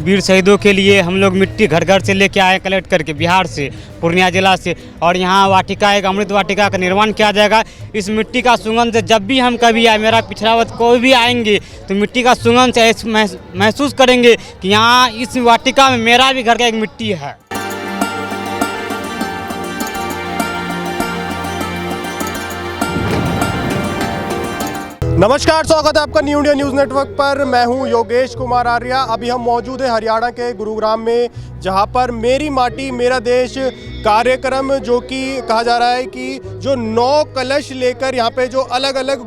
वीर शहीदों के लिए हम लोग मिट्टी घर घर से लेके आए कलेक्ट करके बिहार से, पूर्णिया जिला से। और यहाँ वाटिका, एक अमृत वाटिका का निर्माण किया जाएगा। इस मिट्टी का सुगंध जब भी हम कभी आए, मेरा पिछड़ा वर्ग कोई भी आएंगे तो मिट्टी का सुगंध से महसूस करेंगे कि यहाँ इस वाटिका में मेरा भी घर का एक मिट्टी है। नमस्कार, स्वागत है आपका न्यू इंडिया न्यूज़ नेटवर्क पर। मैं हूं योगेश कुमार आर्या। अभी हम मौजूद हैं हरियाणा के गुरुग्राम में, जहां पर मेरी माटी मेरा देश कार्यक्रम, जो कि कहा जा रहा है कि जो 9 कलश लेकर यहाँ पे जो अलग अलग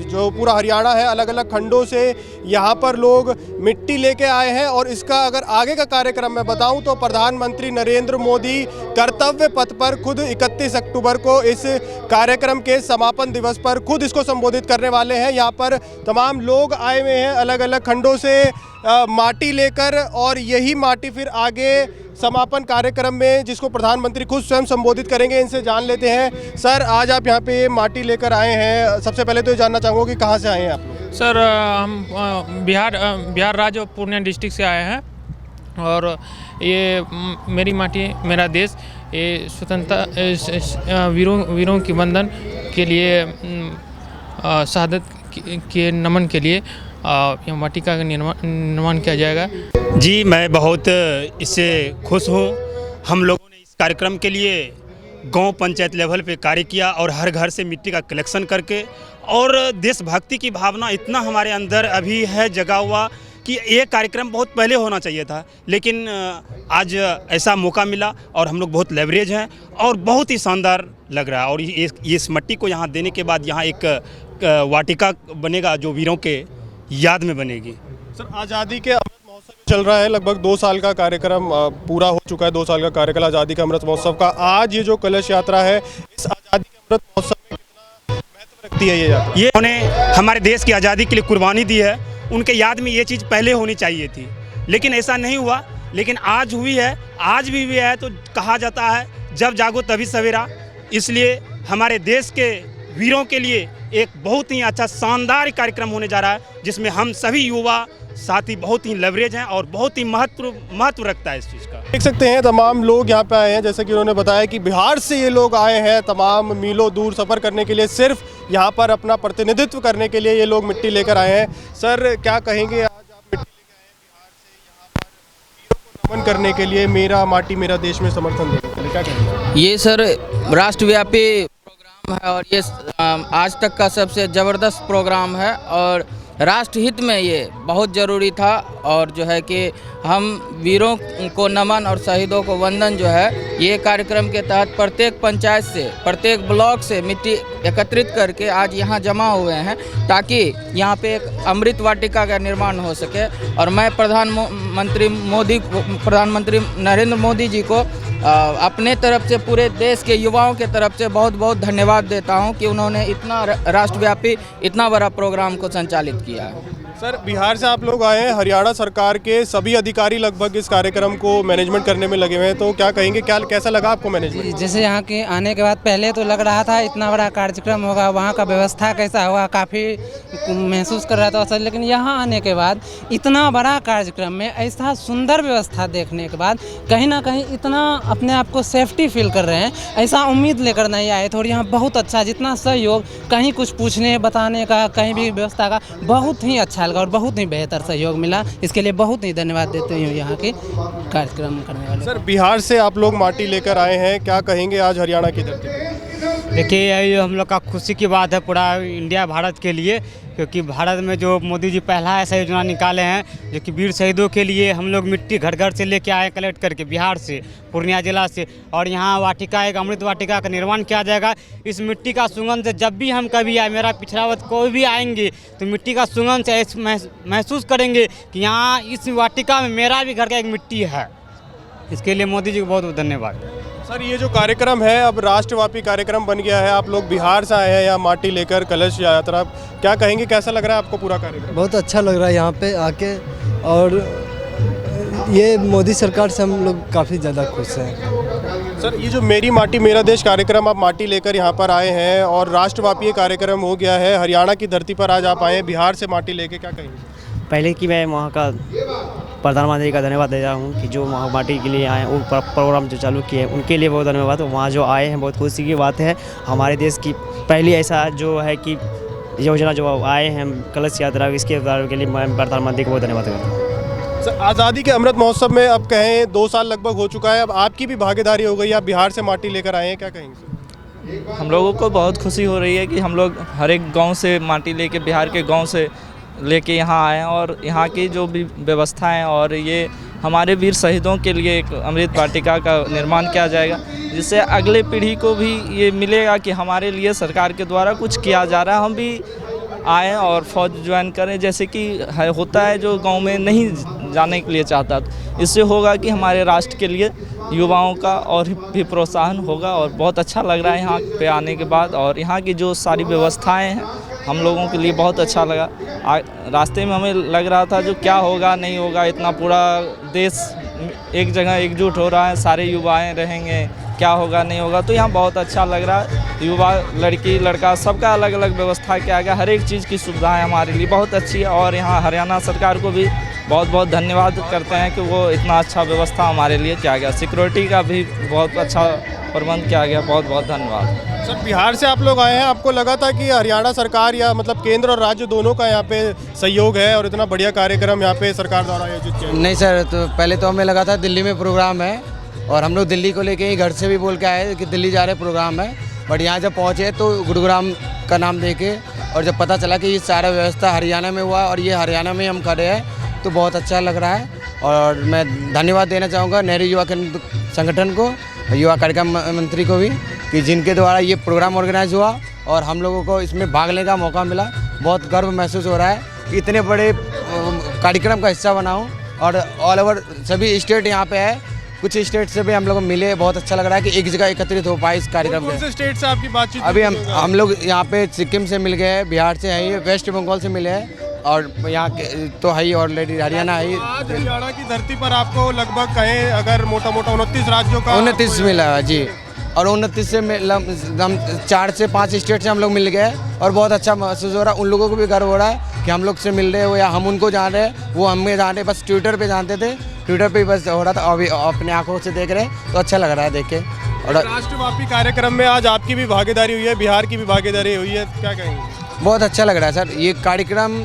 जो पूरा हरियाणा है, अलग अलग खंडों से यहाँ पर लोग मिट्टी लेके आए हैं। और इसका अगर आगे का कार्यक्रम मैं बताऊं तो प्रधानमंत्री नरेंद्र मोदी कर्तव्य पथ पर खुद 31 अक्टूबर को इस कार्यक्रम के समापन दिवस पर खुद इसको संबोधित करने वाले हैं। यहाँ पर तमाम लोग आए हुए हैं अलग अलग खंडों से माटी लेकर, और यही माटी फिर आगे समापन कार्यक्रम में, जिसको प्रधानमंत्री खुद स्वयं संबोधित करेंगे, इनसे जान लेते हैं। सर, आज आप यहाँ पे माटी लेकर आए हैं। सबसे पहले तो ये जानना चाहूँगा कि कहाँ से आए हैं आप लोग? सर, हम बिहार राज्य और पूर्णिया डिस्ट्रिक्ट से आए हैं। और ये मेरी माटी मेरा देश, ये स्वतंत्रता वीरों की वंदन के लिए, शहादत के नमन के लिए यहाँ वाटिका का निर्माण किया जाएगा। जी, मैं बहुत इससे खुश हूँ। हम लोगों ने इस कार्यक्रम के लिए गांव पंचायत लेवल पे कार्य किया और हर घर से मिट्टी का कलेक्शन करके, और देशभक्ति की भावना इतना हमारे अंदर अभी है जगा हुआ कि ये कार्यक्रम बहुत पहले होना चाहिए था, लेकिन आज ऐसा मौका मिला और हम लोग बहुत लेवरेज हैं और बहुत ही शानदार लग रहा है। और इस मिट्टी को यहाँ देने के बाद यहाँ एक वाटिका बनेगा जो वीरों के याद में बनेगी। सर, आज़ादी के अमृत महोत्सव चल रहा है, लगभग 2 साल का कार्यक्रम पूरा हो चुका है। 2 साल का कार्यकाल आज़ादी का अमृत महोत्सव का। आज ये जो कलश यात्रा है, इस आज़ादी के अमृत महोत्सव में कितना महत्व रखती है ये यात्रा? ये उन्होंने हमारे देश की आज़ादी के लिए कुर्बानी दी है, उनके याद में ये चीज़ पहले होनी चाहिए थी, लेकिन ऐसा नहीं हुआ। लेकिन आज हुई है, आज भी हुई है। तो कहा जाता है जब जागो तभी सवेरा। इसलिए हमारे देश के वीरों के लिए एक बहुत ही अच्छा शानदार कार्यक्रम होने जा रहा है, जिसमें हम सभी युवा साथी बहुत ही लेवरेज हैं और बहुत ही महत्व रखता है इस चीज़ का। देख सकते हैं तमाम लोग यहाँ पे आए हैं, जैसे कि उन्होंने बताया कि बिहार से ये लोग आए हैं, तमाम मीलों दूर सफ़र करने के लिए, सिर्फ यहाँ पर अपना प्रतिनिधित्व करने के लिए ये लोग मिट्टी लेकर आए हैं। सर, क्या कहेंगे, आज आप मिट्टी लेकर आए हैं बिहार से यहाँ पर वीरों को नमन करने के लिए, मेरा माटी मेरा देश में समर्थन देने के लिए, क्या कहेंगे? ये सर राष्ट्रव्यापी प्रोग्राम है और ये आज तक का सबसे ज़बरदस्त प्रोग्राम है, और राष्ट्रहित में ये बहुत ज़रूरी था। और जो है कि हम वीरों को नमन और शहीदों को वंदन जो है, ये कार्यक्रम के तहत प्रत्येक पंचायत से, प्रत्येक ब्लॉक से मिट्टी एकत्रित करके आज यहाँ जमा हुए हैं, ताकि यहाँ पे एक अमृत वाटिका का निर्माण हो सके। और मैं प्रधानमंत्री नरेंद्र मोदी जी को अपने तरफ से, पूरे देश के युवाओं के तरफ से बहुत बहुत धन्यवाद देता हूं कि उन्होंने इतना राष्ट्रव्यापी, इतना बड़ा प्रोग्राम को संचालित किया है। सर, बिहार से आप लोग आए हैं, हरियाणा सरकार के सभी अधिकारी लगभग इस कार्यक्रम को मैनेजमेंट करने में लगे हुए हैं, तो क्या कहेंगे, कैसा लगा आपको मैनेजमेंट? जैसे यहाँ के आने के बाद पहले तो लग रहा था इतना बड़ा कार्यक्रम होगा, वहाँ का व्यवस्था कैसा होगा, काफ़ी महसूस कर रहा था सर। लेकिन यहाँ आने के बाद इतना बड़ा कार्यक्रम में ऐसा सुंदर व्यवस्था देखने के बाद कहीं ना कहीं इतना अपने आप को सेफ्टी फील कर रहे हैं, ऐसा उम्मीद लेकर नहीं आए थे। और यहाँ बहुत अच्छा, जितना सहयोग, कहीं कुछ पूछने बताने का, कहीं भी व्यवस्था का, बहुत ही अच्छा और बहुत ही बेहतर सहयोग मिला। इसके लिए बहुत ही धन्यवाद देते हैं यहाँ के कार्यक्रम करने वाले। सर, बिहार से आप लोग माटी लेकर आए हैं, क्या कहेंगे आज हरियाणा की धरती पर? देखिए, यही हम लोग का खुशी की बात है पूरा इंडिया भारत के लिए, क्योंकि भारत में जो मोदी जी पहला ऐसा योजना निकाले हैं जो कि वीर शहीदों के लिए हम लोग मिट्टी घर घर से लेके आए कलेक्ट करके बिहार से, पूर्णिया जिला से। और यहाँ वाटिका, एक अमृत वाटिका का निर्माण किया जाएगा। इस मिट्टी का सुगंध से जब भी हम कभी आए, मेरा पिछड़ा वर्ग कोई भी आएंगे तो मिट्टी का सुगंध से महसूस करेंगे कि यहाँ इस वाटिका में मेरा भी घर का एक मिट्टी है। इसके लिए मोदी जी को बहुत बहुत धन्यवाद। सर, ये जो कार्यक्रम है अब राष्ट्रव्यापी कार्यक्रम बन गया है, आप लोग बिहार से आए हैं यहाँ माटी लेकर कलश यात्रा, क्या कहेंगे, कैसा लग रहा है आपको पूरा कार्यक्रम? बहुत अच्छा लग रहा है यहाँ पे आके, और ये मोदी सरकार से हम लोग काफ़ी ज़्यादा खुश हैं। सर, ये जो मेरी माटी मेरा देश कार्यक्रम, आप माटी लेकर यहाँ पर आए हैं और राष्ट्रव्यापी कार्यक्रम हो गया है, हरियाणा की धरती पर आज आप आए हैं बिहार से माटी लेके, क्या कहेंगे? पहले कि मैं वहाँ का प्रधानमंत्री का धन्यवाद दे रहा हूँ कि जो माटी के लिए आए, वो प्रोग्राम जो चालू किए उनके लिए बहुत धन्यवाद। वहाँ जो आए हैं बहुत खुशी की बात है। हमारे देश की पहली ऐसा जो है कि योजना जो आए हैं कलश यात्रा, इसके के लिए मैं प्रधानमंत्री को बहुत धन्यवाद करता हूँ। आज़ादी के अमृत महोत्सव में अब कहें 2 साल लगभग हो चुका है, अब आपकी भी भागीदारी हो गई, आप बिहार से माटी लेकर आए हैं, क्या कहेंगे? हम लोगों को बहुत खुशी हो रही है कि हम लोग हर एक गांव से माटी लेके, बिहार के गांव से लेके यहाँ आए हैं और यहाँ की जो भी व्यवस्थाएं और ये हमारे वीर शहीदों के लिए एक अमृत वाटिका का निर्माण किया जाएगा, जिससे अगले पीढ़ी को भी ये मिलेगा कि हमारे लिए सरकार के द्वारा कुछ किया जा रहा है। हम भी आएँ और फौज ज्वाइन करें, जैसे कि होता है जो गांव में नहीं जाने के लिए चाहता, तो इससे होगा कि हमारे राष्ट्र के लिए युवाओं का और भी प्रोत्साहन होगा। और बहुत अच्छा लग रहा है यहाँ पे आने के बाद, और यहाँ की जो सारी व्यवस्थाएं हैं हम लोगों के लिए बहुत अच्छा लगा। रास्ते में हमें लग रहा था जो क्या होगा नहीं होगा, इतना पूरा देश एक जगह एकजुट हो रहा है, सारे युवाएं रहेंगे, क्या होगा नहीं होगा, तो यहाँ बहुत अच्छा लग रहा है। युवा लड़की लड़का सबका अलग अलग व्यवस्था किया गया, हर एक चीज़ की सुविधाएं हमारे लिए बहुत अच्छी है। और यहाँ हरियाणा सरकार को भी बहुत बहुत धन्यवाद करते हैं कि वो इतना अच्छा व्यवस्था हमारे लिए किया गया। सिक्योरिटी का भी बहुत अच्छा प्रबंध किया गया, बहुत बहुत धन्यवाद। सर, बिहार से आप लोग आए हैं, आपको लगा था कि हरियाणा सरकार या मतलब केंद्र और राज्य दोनों का यहाँ पे सहयोग है और इतना बढ़िया कार्यक्रम यहाँ पे सरकार द्वारा आयोजित किया? नहीं सर, तो पहले तो हमें लगा था दिल्ली में प्रोग्राम है और हम लोग दिल्ली को लेके ही घर से भी बोल के आए कि दिल्ली जा रहे प्रोग्राम है, बट यहाँ जब पहुँचे तो गुरुग्राम का नाम देके और जब पता चला कि ये सारा व्यवस्था हरियाणा में हुआ और ये हरियाणा में हम खड़े हैं, तो बहुत अच्छा लग रहा है। और मैं धन्यवाद देना चाहूँगा नेहरू युवा संगठन को, युवा कार्यक्रम मंत्री को भी, कि जिनके द्वारा ये प्रोग्राम ऑर्गेनाइज हुआ और हम लोगों को इसमें भाग लेने का मौका मिला। बहुत गर्व महसूस हो रहा है कि इतने बड़े कार्यक्रम का हिस्सा बना हूँ और ऑल ओवर सभी स्टेट यहाँ पे है, कुछ स्टेट से भी हम लोग मिले, बहुत अच्छा लग रहा है कि एक जगह एकत्रित हो पाए इस कार्यक्रम कौन से स्टेट से आपकी बातचीत? अभी हम लोग यहाँ पे सिक्किम से मिल गए, बिहार से है, वेस्ट बंगाल से मिले हैं और यहाँ के तो है ही ऑलरेडी, हरियाणा है। आज हरियाणा की धरती पर आपको लगभग कहें अगर मोटा मोटा 29 राज्यों का 29 मिला है जी, और 29 से हम 4 से 5 स्टेट से हम लोग मिल गए और बहुत अच्छा महसूस हो रहा है। उन लोगों को भी गर्व हो रहा है कि हम लोग से मिल रहे हो या हम उनको जान रहे हैं, वो हमें जान रहे, बस ट्विटर पे जानते थे, ट्विटर पे बस हो रहा था, अभी अपने आंखों से देख रहे हैं तो अच्छा लग रहा है देख के। और राष्ट्रव्यापी कार्यक्रम में आज आपकी भी भागीदारी हुई है, बिहार की भी भागीदारी हुई है, क्या कहेंगे? बहुत अच्छा लग रहा है सर, ये कार्यक्रम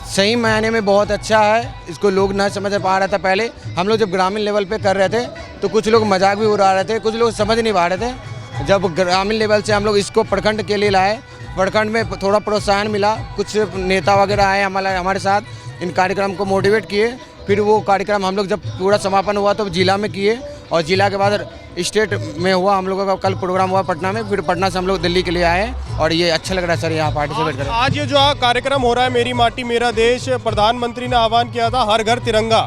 सही मायने में बहुत अच्छा है। इसको लोग न समझ पा रहा था, पहले हम लोग जब ग्रामीण लेवल पे कर रहे थे तो कुछ लोग मजाक भी उड़ा रहे थे, कुछ लोग समझ नहीं पा रहे थे। जब ग्रामीण लेवल से हम लोग इसको प्रखंड के लिए लाए, प्रखंड में थोड़ा प्रोत्साहन मिला, कुछ नेता वगैरह आए हमारे साथ, इन कार्यक्रम को मोटिवेट किए। फिर वो कार्यक्रम हम लोग जब पूरा समापन हुआ तो जिला में किए और जिला के बाद स्टेट में हुआ। हम लोगों का कल प्रोग्राम हुआ पटना में, फिर पटना से हम लोग दिल्ली के लिए आए और ये अच्छा लग रहा है सर यहाँ पार्टिसिपेट कर। आज ये जो कार्यक्रम हो रहा है मेरी माटी मेरा देश, प्रधानमंत्री ने आह्वान किया था हर घर तिरंगा।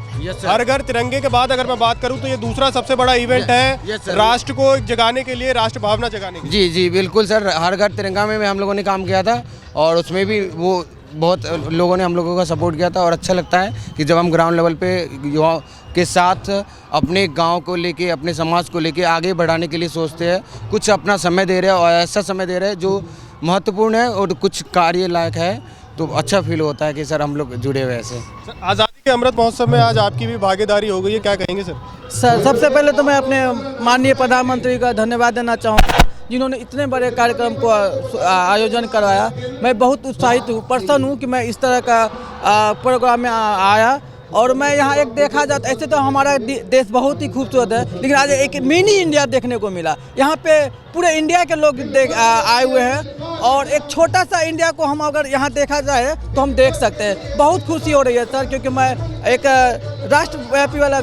हर घर तिरंगे के बाद अगर मैं बात करूँ तो ये दूसरा सबसे बड़ा इवेंट है राष्ट्र को जगाने के लिए, राष्ट्र भावना जगाने के लिए। जी बिल्कुल सर, हर घर तिरंगा में हम लोगों ने काम किया था और उसमें भी वो बहुत लोगों ने हम लोगों का सपोर्ट किया था। और अच्छा लगता है कि जब हम ग्राउंड लेवल पे युवाओं के साथ अपने गांव को लेके, अपने समाज को लेके आगे बढ़ाने के लिए सोचते हैं, कुछ अपना समय दे रहे हैं और ऐसा समय दे रहे हैं जो महत्वपूर्ण है और कुछ कार्य लायक है, तो अच्छा फील होता है कि सर हम लोग जुड़े हुए ऐसे। आज़ादी के अमृत महोत्सव में आज आपकी भी भागीदारी हो गई है, क्या कहेंगे सर? सर सबसे पहले तो मैं अपने माननीय प्रधानमंत्री का धन्यवाद देना चाहूँगा जिन्होंने इतने बड़े कार्यक्रम को आयोजन करवाया। मैं बहुत उत्साहित हूँ, प्रसन्न हूँ कि मैं इस तरह का प्रोग्राम में आया। और मैं यहाँ एक देखा जाता, ऐसे तो हमारा देश बहुत ही खूबसूरत है, लेकिन आज एक मिनी इंडिया देखने को मिला। यहाँ पे पूरे इंडिया के लोग आए हुए हैं और एक छोटा सा इंडिया को हम अगर यहाँ देखा जाए तो हम देख सकते हैं। बहुत खुशी हो रही है सर, क्योंकि मैं एक राष्ट्रव्यापी वाला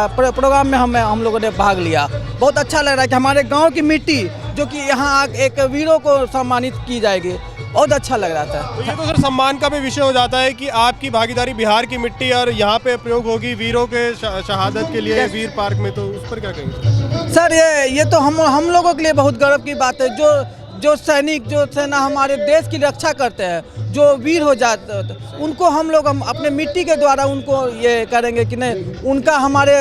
प्रोग्राम में हम लोगों ने भाग लिया। बहुत अच्छा लग रहा है कि हमारे गाँव की मिट्टी जो कि यहाँ एक वीरों को सम्मानित की जाएगी, बहुत अच्छा लग रहा था। तो ये तो सर सम्मान का भी विषय हो जाता है कि आपकी भागीदारी बिहार की मिट्टी और यहाँ पे प्रयोग होगी वीरों के शहादत के लिए वीर पार्क में, तो उस पर क्या कहेंगे? सर ये तो हम लोगों के लिए बहुत गर्व की बात है। जो सैनिक, जो सेना हमारे देश की रक्षा करते हैं, जो वीर हो जाते उनको हम लोग हम अपने मिट्टी के द्वारा उनको ये करेंगे कि नहीं, उनका हमारे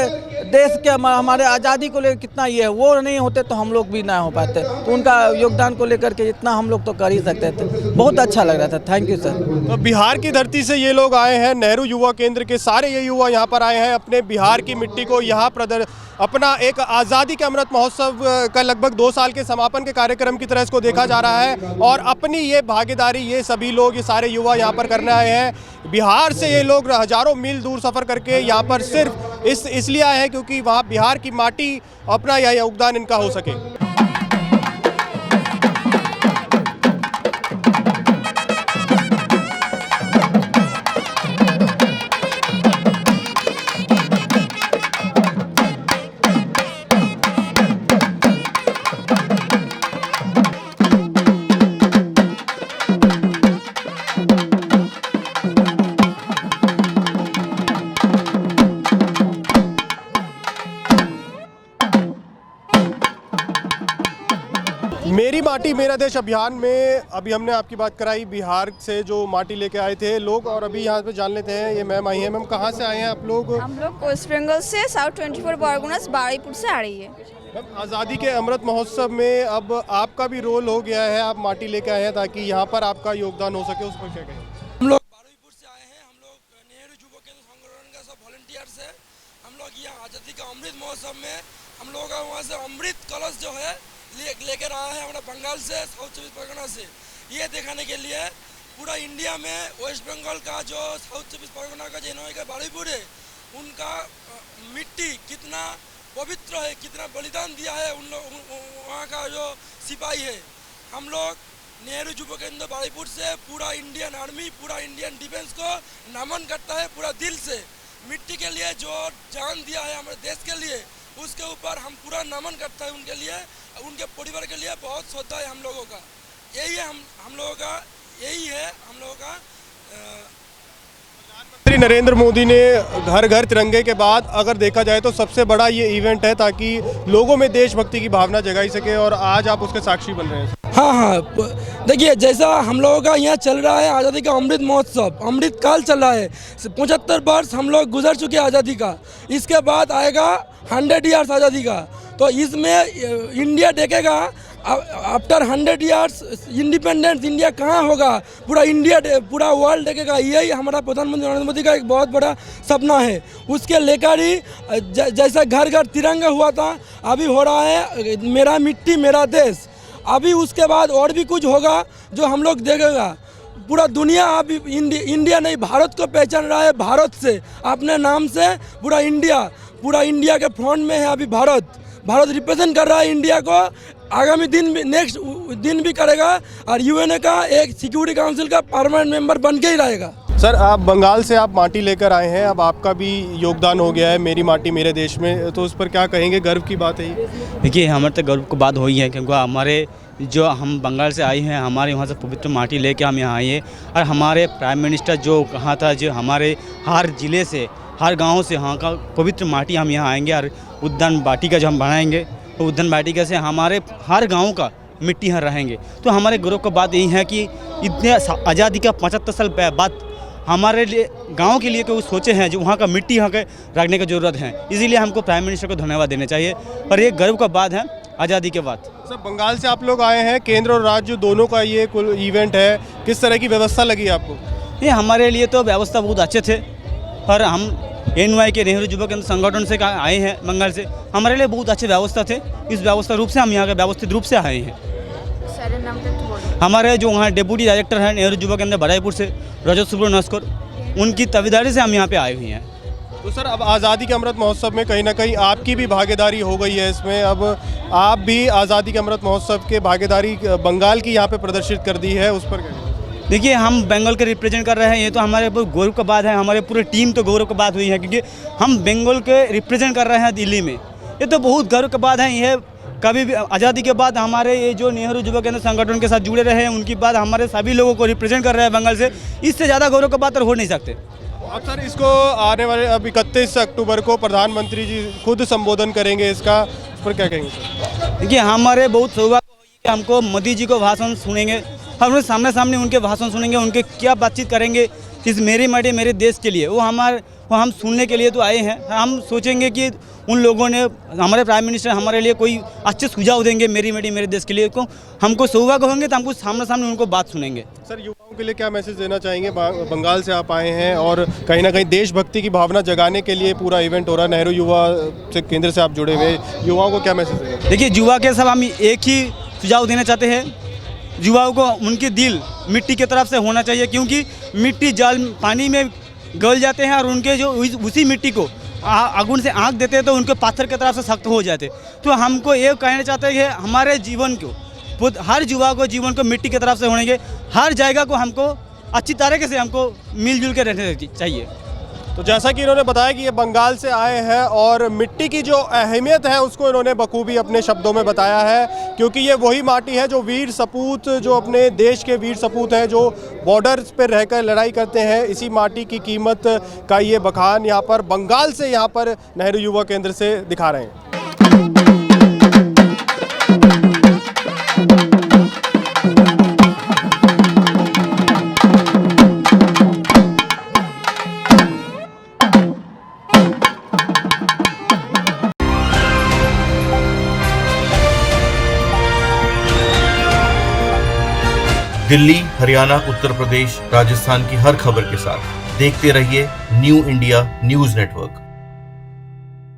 देश के हमारे आज़ादी को लेकर कितना ये है, वो नहीं होते तो हम लोग भी ना हो पाते। तो उनका योगदान को लेकर के इतना हम लोग तो कर ही सकते थे। बहुत अच्छा लग रहा था। Thank you sir. तो बिहार की धरती से ये लोग आए हैं, नेहरू युवा केंद्र के सारे ये युवा यहाँ पर आए हैं अपने बिहार की मिट्टी को यहाँ अपना एक आज़ादी के अमृत महोत्सव का लगभग 2 साल के समापन के कार्यक्रम की तरह इसको देखा जा रहा है और अपनी ये भागीदारी ये सभी लोग ये सारे युवा यहाँ पर करने आए हैं। बिहार से ये लोग हजारों मील दूर सफ़र करके यहाँ पर सिर्फ इसलिए आए हैं क्योंकि वहाँ बिहार की माटी अपना यह योगदान इनका हो सके। मेरी माटी मेरा देश अभियान में अभी हमने आपकी बात कराई बिहार से जो माटी लेके आए थे लोग, और अभी यहाँ पे जान लेते हैं ये मैम आई हैं। मैम कहाँ से आए हैं आप लोग? हम लोग वेस्ट बंगाल से, साउथ 24 बारगुनास बारुईपुर से आ रही है। मैम आज़ादी के अमृत महोत्सव में अब आपका भी रोल हो गया है, आप माटी लेके आए हैं ताकि यहाँ पर आपका योगदान हो सके, उस पर क्या कहें? हम लोग बारुईपुर से आए हैं, हम लोग नेहरू युवा केंद्र संगठन का सब वॉलंटियर्स है। हम लोग यहाँ आज़ादी का अमृत महोत्सव में हम लोग वहाँ से अमृत कलश जो है लेकर आया है हमारा बंगाल से, साउथ 24 परगना से, ये दिखाने के लिए पूरा इंडिया में वेस्ट बंगाल का जो साउथ 24 परगना का जो का बारुईपुर है उनका मिट्टी कितना पवित्र है, कितना बलिदान दिया है उन लोग, वहाँ का जो सिपाही है। हम लोग नेहरू युवा केंद्र बारुईपुर से पूरा इंडियन आर्मी, पूरा इंडियन डिफेंस को नमन करता है पूरा दिल से। मिट्टी के लिए जो जान दिया है हमारे देश के लिए, उसके ऊपर हम पूरा नमन करते हैं उनके लिए, उनके परिवार के लिए बहुत श्रद्धा है हम लोगों का। यही है हम लोगों का, यही है हम लोगों का। प्रधानमंत्री नरेंद्र मोदी ने घर घर तिरंगे के बाद अगर देखा जाए तो सबसे बड़ा ये इवेंट है ताकि लोगों में देशभक्ति की भावना जगाई सके, और आज आप उसके साक्षी बन रहे हैं। हाँ, देखिए जैसा हम लोगों का यहाँ चल रहा है आज़ादी का अमृत महोत्सव, अमृत काल चल रहा है। 75 वर्ष हम लोग गुजर चुके हैं आज़ादी का, इसके बाद आएगा 100 ईयर्स आज़ादी का। तो इसमें इंडिया देखेगा आफ्टर 100 ईयर्स इंडिपेंडेंस इंडिया कहाँ होगा, पूरा इंडिया पूरा वर्ल्ड देखेगा। यही हमारा प्रधानमंत्री नरेंद्र मोदी का एक बहुत बड़ा सपना है। उसके लेकर ही जैसा घर घर तिरंगा हुआ था, अभी हो रहा है मेरा मिट्टी मेरा देश। अभी उसके बाद और भी कुछ होगा जो हम लोग देखेगा। पूरा दुनिया अभी इंडिया नहीं भारत को पहचान रहा है, भारत से अपने नाम से पूरा इंडिया के फ्रंट में है अभी भारत रिप्रेजेंट कर रहा है इंडिया को। आगामी दिन भी नेक्स्ट दिन भी करेगा और यूएनए का एक सिक्योरिटी काउंसिल का परमानेंट मेंबर बन के ही रहेगा। सर आप बंगाल से आप माटी लेकर आए हैं, अब आपका भी योगदान हो गया है मेरी माटी मेरे देश में, तो उस पर क्या कहेंगे? गर्व की बात है ये? देखिए हमारे तो गर्व की बात हुई है क्योंकि हमारे जो हम बंगाल से आए हैं, हमारे वहाँ से पवित्र माटी लेके हम यहाँ आए हैं। और हमारे प्राइम मिनिस्टर जो कहा था जो हमारे हर ज़िले से हर गांव से यहाँ का पवित्र माटी हम यहाँ आएंगे और उद्यान वाटिका जो हम बनाएंगे तो उद्यान वाटिका से हमारे हर गांव का मिट्टी यहाँ रहेंगे। तो हमारे गौरव की बात यही है कि इतने आज़ादी का 75 साल बाद हमारे लिए गांव के लिए कोई सोचे हैं जो वहाँ का मिट्टी यहाँ के रखने की ज़रूरत है। इसीलिए हमको प्राइम मिनिस्टर को धन्यवाद देना चाहिए और ये गर्व का बात है आज़ादी के बाद। सर बंगाल से आप लोग आए हैं, केंद्र और राज्य दोनों का ये कुल इवेंट है, किस तरह की व्यवस्था लगी आपको? ये हमारे लिए तो व्यवस्था बहुत अच्छे थे और हम NY के नेहरू युवा केंद्र संगठन से आए हैं बंगाल से, हमारे लिए बहुत अच्छे व्यवस्था थे। इस व्यवस्था रूप से हम यहाँ के व्यवस्थित रूप से आए हैं। हमारे जो वहाँ डेप्यूटी डायरेक्टर हैं नेहरू युवा केंद्र बारुईपुर से रजत सुब्रमण्यम नस्कर, उनकी तबीदारी से हम यहाँ पे आए हुए हैं। तो सर अब आज़ादी के अमृत महोत्सव में कहीं ना कहीं आपकी भी भागीदारी हो गई है इसमें, अब आप भी आज़ादी के अमृत महोत्सव के भागीदारी बंगाल की यहाँ पे प्रदर्शित कर दी है, उस पर क्या? देखिए हम बंगाल के रिप्रेजेंट कर रहे हैं, ये तो हमारे बहुत गौरव का बात है, हमारे पूरे टीम तो गौरव की बात हुई है क्योंकि हम बंगाल के रिप्रेजेंट कर रहे हैं दिल्ली में। ये तो बहुत गर्व की बात है। यह कभी भी आज़ादी के बाद हमारे ये जो नेहरू युवा केंद्र संगठन के साथ जुड़े रहे हैं उनकी बात हमारे सभी लोगों को रिप्रेजेंट कर रहे हैं बंगाल से, इससे ज़्यादा गौरव की बात और हो नहीं सकते। अब सर इसको आने वाले अब 31 अक्टूबर को प्रधानमंत्री जी खुद संबोधन करेंगे, इसका उस पर क्या कहेंगे सर? देखिए हमारे बहुत सौभाग्य हमको मोदी जी को भाषण सुनेंगे, हम सामने सामने उनके भाषण सुनेंगे, उनके क्या बातचीत करेंगे इस मेरी माटी मेरे देश के लिए। वो हम सुनने के लिए तो आए हैं। हम सोचेंगे कि उन लोगों ने, हमारे प्राइम मिनिस्टर हमारे लिए कोई अच्छे सुझाव देंगे मेरी माटी मेरे देश के लिए। को हमको सौभाग्य होंगे तो हमको सामने सामने उनको बात सुनेंगे। सर, युवाओं के लिए क्या मैसेज देना चाहेंगे? बंगाल से आप आए हैं और कहीं ना कहीं देशभक्ति की भावना जगाने के लिए पूरा इवेंट हो रहा है। नेहरू युवा से केंद्र से आप जुड़े हुए, युवाओं को क्या मैसेज देंगे? देखिए, युवा के सब हम एक ही सुझाव देना चाहते हैं, युवाओं को उनके दिल मिट्टी की तरफ से होना चाहिए, क्योंकि मिट्टी जल पानी में गल जाते हैं और उनके जो उसी मिट्टी को आगुन से आँख देते हैं तो उनके पत्थर की तरफ से सख्त हो जाते। तो हमको ये कहना चाहते हैं कि हमारे जीवन को, हर युवा को जीवन को मिट्टी की तरफ से होने, हर जगह को हमको अच्छी तरीके से हमको मिलजुल के रहने चाहिए। तो जैसा कि इन्होंने बताया कि ये बंगाल से आए हैं और मिट्टी की जो अहमियत है उसको इन्होंने बखूबी अपने शब्दों में बताया है, क्योंकि ये वही माटी है जो वीर सपूत, जो अपने देश के वीर सपूत हैं, जो बॉर्डर्स पर रहकर लड़ाई करते हैं। इसी माटी की कीमत का ये बखान यहाँ पर बंगाल से, यहाँ पर नेहरू युवा केंद्र से दिखा रहे हैं। दिल्ली, हरियाणा, उत्तर प्रदेश, राजस्थान की हर खबर के साथ देखते रहिए न्यू इंडिया न्यूज़ नेटवर्क।